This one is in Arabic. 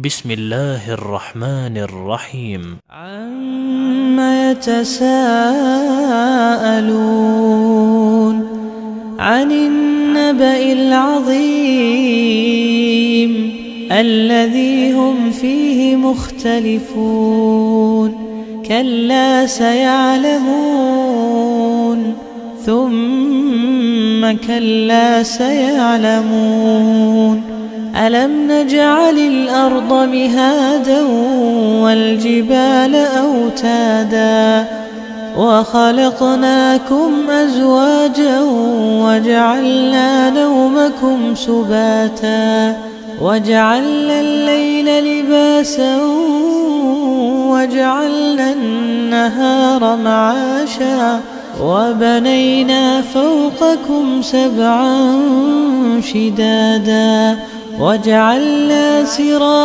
بسم الله الرحمن الرحيم. عما يتساءلون عن النبأ العظيم الذي هم فيه مختلفون كلا سيعلمون ثم كلا سيعلمون ألم نجعل الأرض مهادا والجبال أوتادا وخلقناكم أزواجا وجعلنا نومكم سباتا وجعلنا الليل لباسا وجعلنا النهار معاشا وبنينا فوقكم سبعا شدادا وجعلنا سراجا